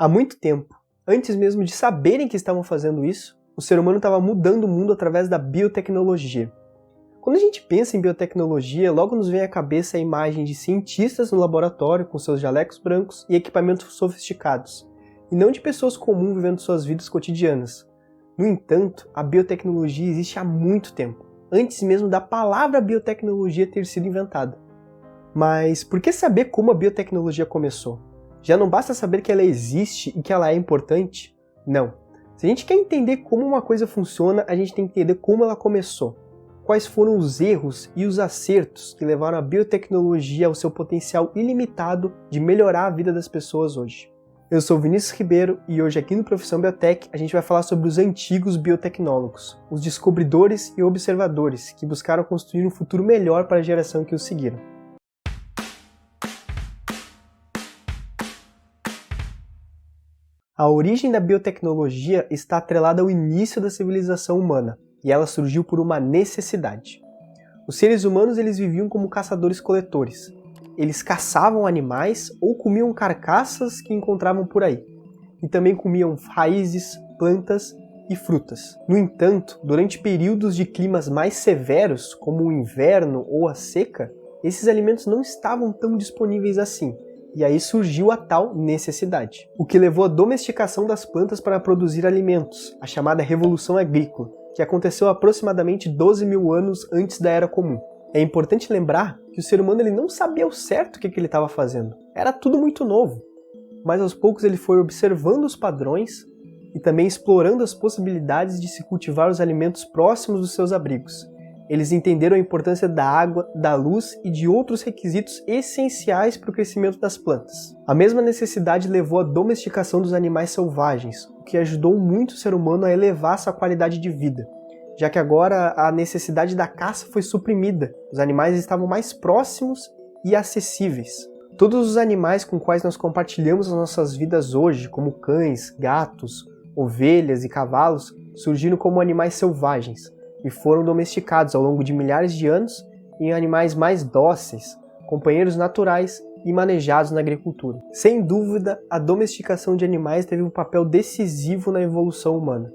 Há muito tempo, antes mesmo de saberem que estavam fazendo isso, o ser humano estava mudando o mundo através da biotecnologia. Quando a gente pensa em biotecnologia, logo nos vem à cabeça a imagem de cientistas no laboratório com seus jalecos brancos e equipamentos sofisticados, e não de pessoas comuns vivendo suas vidas cotidianas. No entanto, a biotecnologia existe há muito tempo, antes mesmo da palavra biotecnologia ter sido inventada. Mas por que saber como a biotecnologia começou? Já não basta saber que ela existe e que ela é importante? Não. Se a gente quer entender como uma coisa funciona, a gente tem que entender como ela começou. Quais foram os erros e os acertos que levaram a biotecnologia ao seu potencial ilimitado de melhorar a vida das pessoas hoje. Eu sou Vinícius Ribeiro e hoje aqui no Profissão Biotech a gente vai falar sobre os antigos biotecnólogos, os descobridores e observadores que buscaram construir um futuro melhor para a geração que os seguiram. A origem da biotecnologia está atrelada ao início da civilização humana, e ela surgiu por uma necessidade. Os seres humanos eles viviam como caçadores-coletores. Eles caçavam animais ou comiam carcaças que encontravam por aí. E também comiam raízes, plantas e frutas. No entanto, durante períodos de climas mais severos, como o inverno ou a seca, esses alimentos não estavam tão disponíveis assim. E aí surgiu a tal necessidade, o que levou à domesticação das plantas para produzir alimentos, a chamada Revolução Agrícola, que aconteceu aproximadamente 12 mil anos antes da Era Comum. É importante lembrar que o ser humano ele não sabia ao certo o que ele estava fazendo. Era tudo muito novo. Mas aos poucos ele foi observando os padrões e também explorando as possibilidades de se cultivar os alimentos próximos dos seus abrigos. Eles entenderam a importância da água, da luz e de outros requisitos essenciais para o crescimento das plantas. A mesma necessidade levou à domesticação dos animais selvagens, o que ajudou muito o ser humano a elevar sua qualidade de vida, já que agora a necessidade da caça foi suprimida, os animais estavam mais próximos e acessíveis. Todos os animais com quais nós compartilhamos as nossas vidas hoje, como cães, gatos, ovelhas e cavalos, surgiram como animais selvagens, e foram domesticados ao longo de milhares de anos em animais mais dóceis, companheiros naturais e manejados na agricultura. Sem dúvida, a domesticação de animais teve um papel decisivo na evolução humana,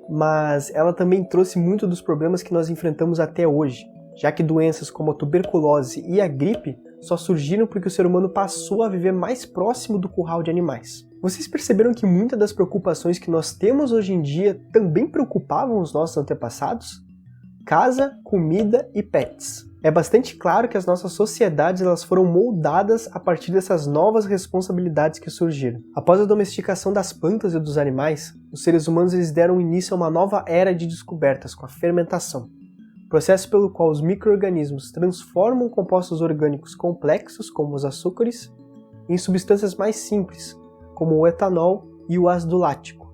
mas ela também trouxe muito dos problemas que nós enfrentamos até hoje, já que doenças como a tuberculose e a gripe só surgiram porque o ser humano passou a viver mais próximo do curral de animais. Vocês perceberam que muitas das preocupações que nós temos hoje em dia também preocupavam os nossos antepassados? Casa, comida e pets. É bastante claro que as nossas sociedades elas foram moldadas a partir dessas novas responsabilidades que surgiram. Após a domesticação das plantas e dos animais, os seres humanos eles deram início a uma nova era de descobertas com a fermentação, processo pelo qual os micro-organismos transformam compostos orgânicos complexos, como os açúcares, em substâncias mais simples, como o etanol e o ácido lático.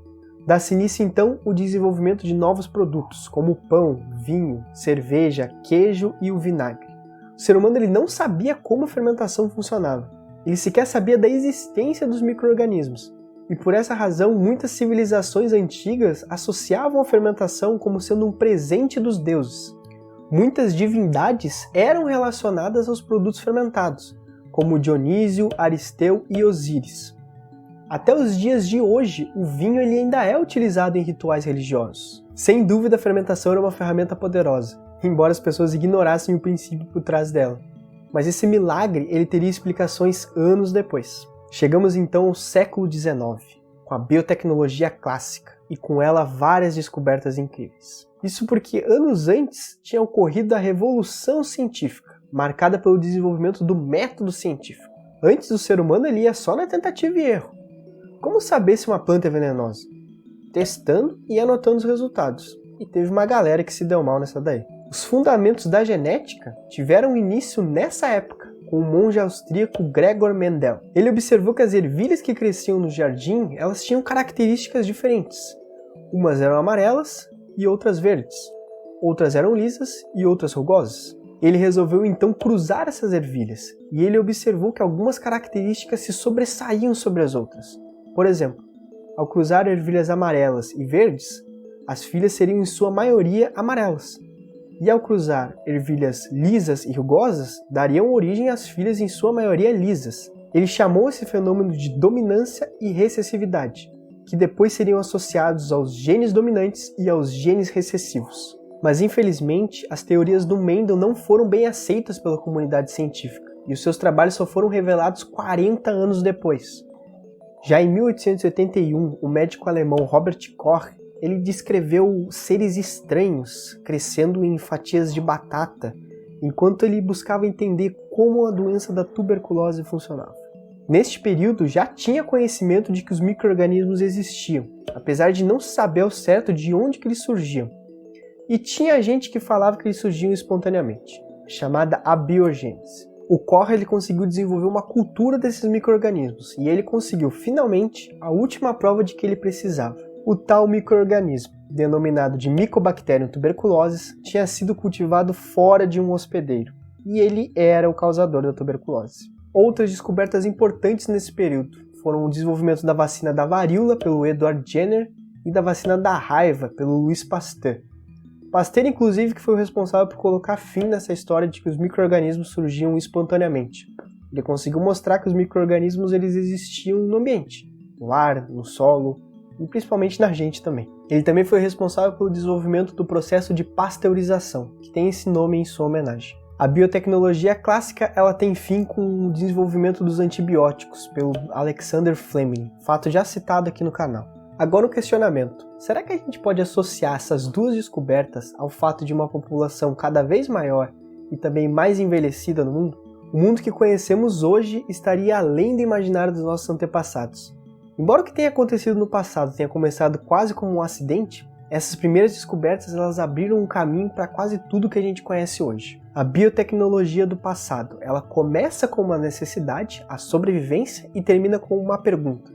Dá-se início então o desenvolvimento de novos produtos, como o pão, vinho, cerveja, queijo e o vinagre. O ser humano ele não sabia como a fermentação funcionava, ele sequer sabia da existência dos micro-organismos. E por essa razão, muitas civilizações antigas associavam a fermentação como sendo um presente dos deuses. Muitas divindades eram relacionadas aos produtos fermentados, como Dionísio, Aristeu e Osíris. Até os dias de hoje, o vinho ele ainda é utilizado em rituais religiosos. Sem dúvida, a fermentação era uma ferramenta poderosa, embora as pessoas ignorassem o princípio por trás dela. Mas esse milagre ele teria explicações anos depois. Chegamos então ao século XIX, com a biotecnologia clássica, e com ela várias descobertas incríveis. Isso porque anos antes tinha ocorrido a Revolução Científica, marcada pelo desenvolvimento do método científico. Antes o ser humano ele ia só na tentativa e erro. Como saber se uma planta é venenosa? Testando e anotando os resultados. E teve uma galera que se deu mal nessa daí. Os fundamentos da genética tiveram início nessa época, com o monge austríaco Gregor Mendel. Ele observou que as ervilhas que cresciam no jardim, elas tinham características diferentes. Umas eram amarelas e outras verdes. Outras eram lisas e outras rugosas. Ele resolveu então cruzar essas ervilhas, e ele observou que algumas características se sobressaíam sobre as outras. Por exemplo, ao cruzar ervilhas amarelas e verdes, as filhas seriam em sua maioria amarelas. E ao cruzar ervilhas lisas e rugosas, dariam origem às filhas em sua maioria lisas. Ele chamou esse fenômeno de dominância e recessividade, que depois seriam associados aos genes dominantes e aos genes recessivos. Mas infelizmente, as teorias do Mendel não foram bem aceitas pela comunidade científica, e os seus trabalhos só foram revelados 40 anos depois. Já em 1881, o médico alemão Robert Koch, ele descreveu seres estranhos crescendo em fatias de batata, enquanto ele buscava entender como a doença da tuberculose funcionava. Neste período já tinha conhecimento de que os micro-organismos existiam, apesar de não se saber ao certo de onde que eles surgiam. E tinha gente que falava que eles surgiam espontaneamente, chamada abiogênese. O Koch ele conseguiu desenvolver uma cultura desses micro-organismos, e ele conseguiu finalmente a última prova de que ele precisava. O tal micro-organismo, denominado de Mycobacterium tuberculosis, tinha sido cultivado fora de um hospedeiro, e ele era o causador da tuberculose. Outras descobertas importantes nesse período foram o desenvolvimento da vacina da varíola pelo Edward Jenner e da vacina da raiva pelo Louis Pasteur. Pasteur, inclusive, que foi o responsável por colocar fim nessa história de que os micro-organismos surgiam espontaneamente. Ele conseguiu mostrar que os micro-organismos eles existiam no ambiente, no ar, no solo e principalmente na gente também. Ele também foi responsável pelo desenvolvimento do processo de pasteurização, que tem esse nome em sua homenagem. A biotecnologia clássica ela tem fim com o desenvolvimento dos antibióticos pelo Alexander Fleming, fato já citado aqui no canal. Agora o questionamento: será que a gente pode associar essas duas descobertas ao fato de uma população cada vez maior e também mais envelhecida no mundo? O mundo que conhecemos hoje estaria além do imaginário dos nossos antepassados. Embora o que tenha acontecido no passado tenha começado quase como um acidente, essas primeiras descobertas elas abriram um caminho para quase tudo que a gente conhece hoje. A biotecnologia do passado, ela começa com uma necessidade, a sobrevivência, e termina com uma pergunta: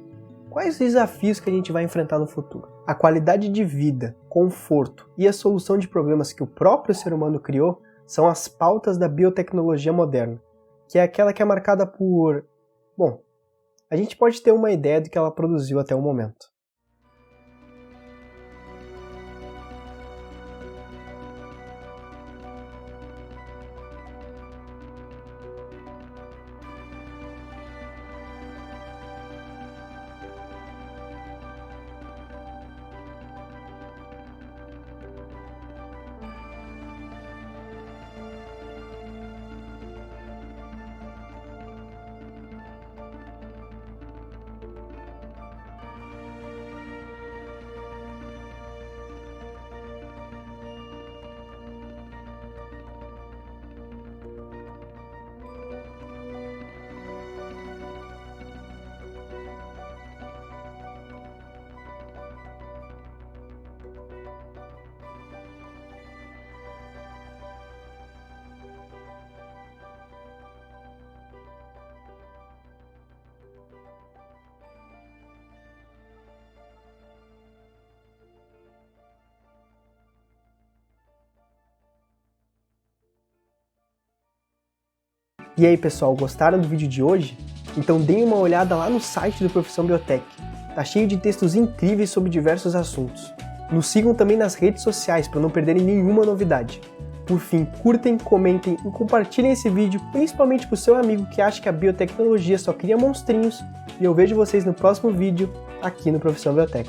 quais os desafios que a gente vai enfrentar no futuro? A qualidade de vida, conforto e a solução de problemas que o próprio ser humano criou são as pautas da biotecnologia moderna, que é aquela que é marcada por... Bom, a gente pode ter uma ideia do que ela produziu até o momento. E aí pessoal, gostaram do vídeo de hoje? Então deem uma olhada lá no site do Profissão Biotech. Tá cheio de textos incríveis sobre diversos assuntos. Nos sigam também nas redes sociais para não perderem nenhuma novidade. Por fim, curtem, comentem e compartilhem esse vídeo, principalmente para o seu amigo que acha que a biotecnologia só cria monstrinhos. E eu vejo vocês no próximo vídeo aqui no Profissão Biotech.